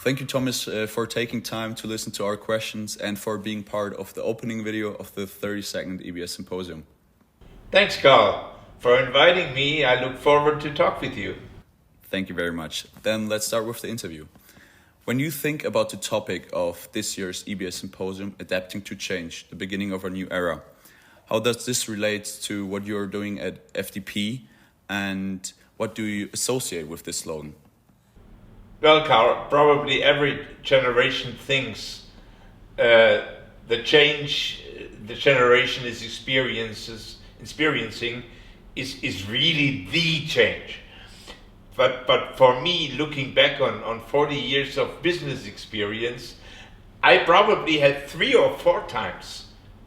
Thank you, Thomas, for taking time to listen to our questions and for being part of the opening video of the 32nd EBS Symposium. Thanks, Carl, for inviting me. I look forward to talk with you. Thank you very much. Then let's start with the interview. When you think about the topic of this year's EBS Symposium, Adapting to Change, the beginning of a new era, how does this relate to what you're doing at FDP, and what do you associate with this slogan? Well, Carl, probably every generation thinks the change the generation is experiencing is really the change. But for me, looking back on 40 years of business experience, I probably had 3 or 4 times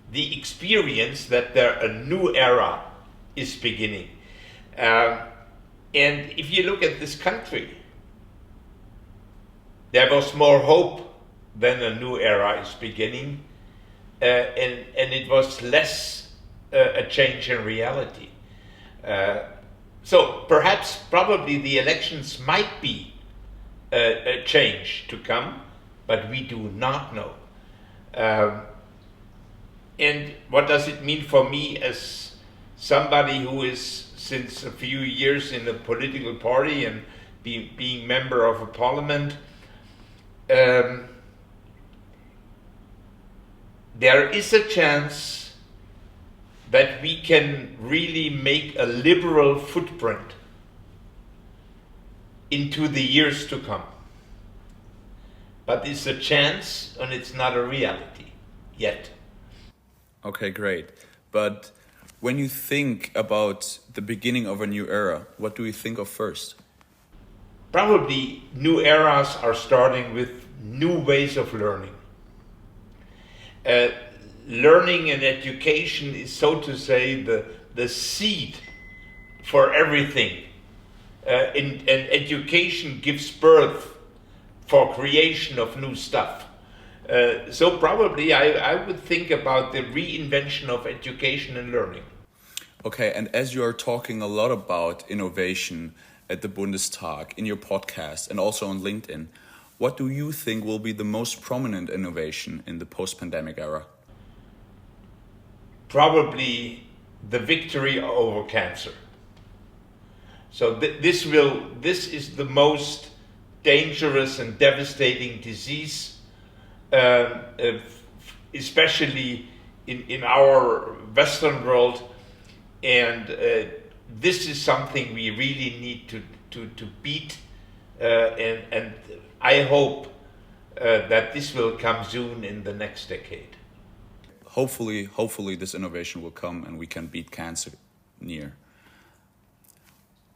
the experience that a new era is beginning. And if you look at this country, there was more hope than a new era is beginning, and it was less a change in reality. So perhaps, probably the elections might be a change to come, but we do not know. And what does it mean for me as somebody who is since a few years in a political party and being member of a parliament? There is a chance that we can really make a liberal footprint into the years to come. But it's a chance and it's not a reality yet. Okay, great. But when you think about the beginning of a new era, what do you think of first? Probably new eras are starting with new ways of learning. Learning and education is, so to say, the seed for everything. And education gives birth for creation of new stuff. So probably I would think about the reinvention of education and learning. Okay, and as you are talking a lot about innovation at the Bundestag, in your podcast, and also on LinkedIn, what do you think will be the most prominent innovation in the post-pandemic era? Probably the victory over cancer. So this is the most dangerous and devastating disease, especially in our Western world, and this is something we really need to beat, and I hope that this will come soon in the next decade. Hopefully this innovation will come and we can beat cancer near.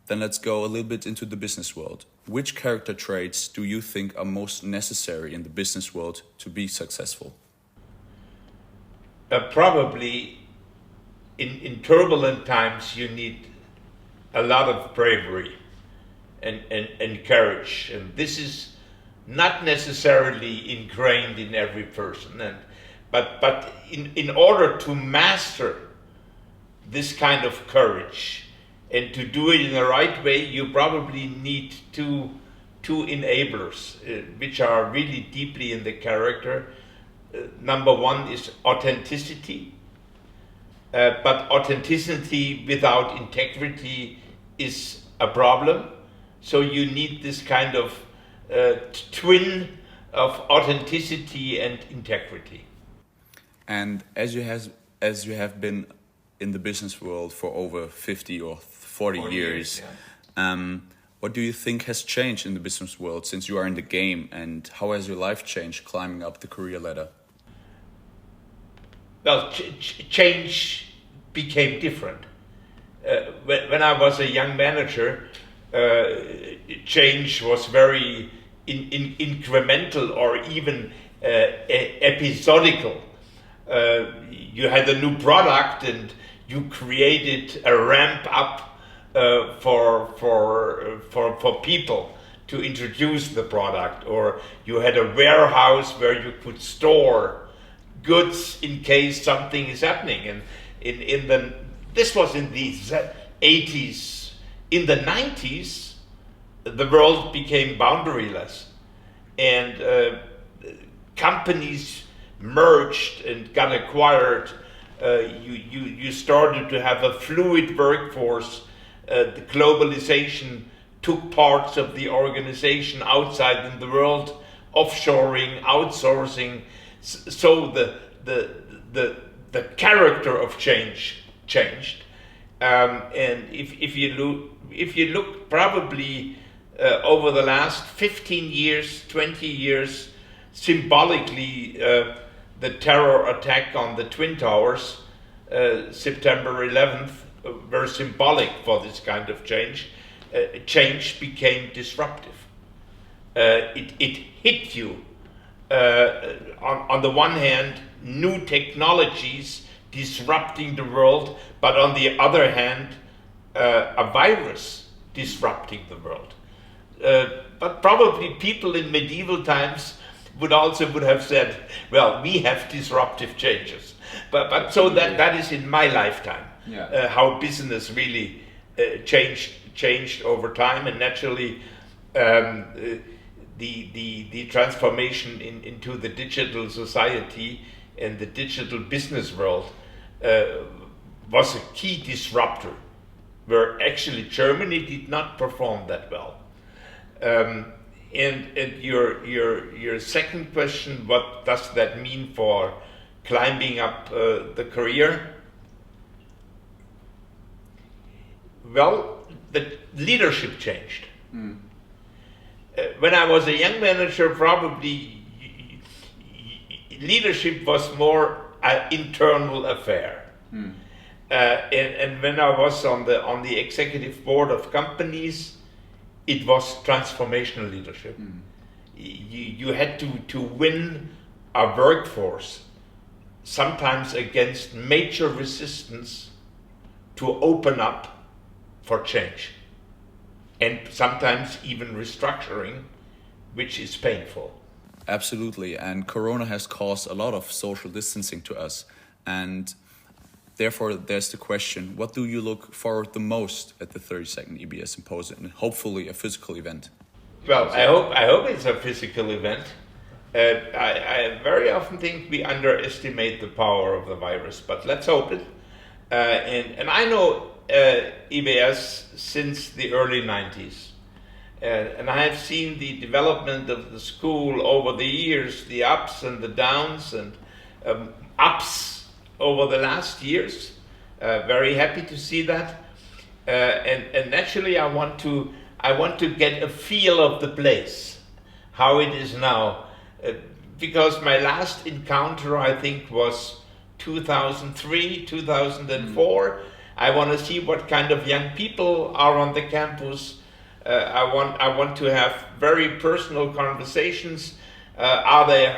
Then let's go a little bit into the business world. Which character traits do you think are most necessary in the business world to be successful? Probably in turbulent times you need a lot of bravery and courage. And this is not necessarily ingrained in every person. But in order to master this kind of courage and to do it in the right way, you probably need two enablers, which are really deeply in the character. Number one is authenticity. But authenticity without integrity is a problem. So you need this kind of twin of authenticity and integrity. And as you have been in the business world for over 50 or 40 years, yeah. What do you think has changed in the business world since you are in the game, and how has your life changed climbing up the career ladder? Well, change became different. When I was a young manager, change was very incremental or even episodical. You had a new product and you created a ramp up for people to introduce the product, or you had a warehouse where you could store goods in case something is happening. And this was in the 80s. In the 90s, the world became boundaryless, and companies merged and got acquired. You started to have a fluid workforce. The globalization took parts of the organization outside in the world, offshoring, outsourcing. So the character of change changed. And if you look probably over the last 15 years, 20 years, symbolically, the terror attack on the Twin Towers, September 11th, were symbolic for this kind of change. Change became disruptive. It hit you. On the one hand, new technologies disrupting the world, but on the other hand, a virus disrupting the world. But probably people in medieval times would have said, well, we have disruptive changes. But so that is in my lifetime, how business really changed over time, and naturally the transformation into the digital society and the digital business world was a key disruptor, where actually Germany did not perform that well. And your second question, what does that mean for climbing up the career? Well, the leadership changed. When I was a young manager, probably leadership was more an internal affair. And when I was on the executive board of companies, it was transformational leadership. You had to win a workforce, sometimes against major resistance, to open up for change, and sometimes even restructuring, which is painful. Absolutely, and Corona has caused a lot of social distancing to us, and therefore there's the question, what do you look forward the most at the 32nd EBS Symposium, and hopefully a physical event? Well, I hope it's a physical event. I very often think we underestimate the power of the virus, but let's hope it. And I know EBS since the early 90s. And I have seen the development of the school over the years, the ups and the downs, and ups over the last years. Very happy to see that. And naturally I want to get a feel of the place, how it is now. Because my last encounter, I think, was 2003, 2004. I want to see what kind of young people are on the campus. I want to have very personal conversations. Are they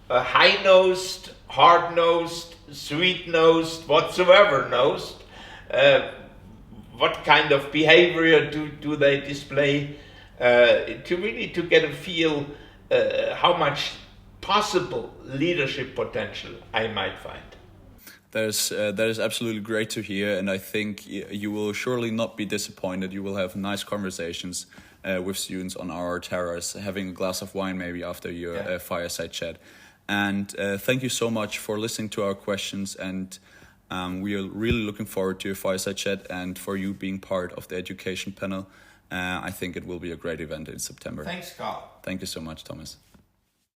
high-nosed, hard-nosed, sweet-nosed, whatsoever-nosed? What kind of behavior do they display? To get a feel how much possible leadership potential I might find. That is absolutely great to hear, and I think you will surely not be disappointed. You will have nice conversations with students on our terrace, having a glass of wine maybe after your fireside chat. And thank you so much for listening to our questions, and we are really looking forward to your fireside chat and for you being part of the education panel. I think it will be a great event in September. Thanks, Carl. Thank you so much, Thomas.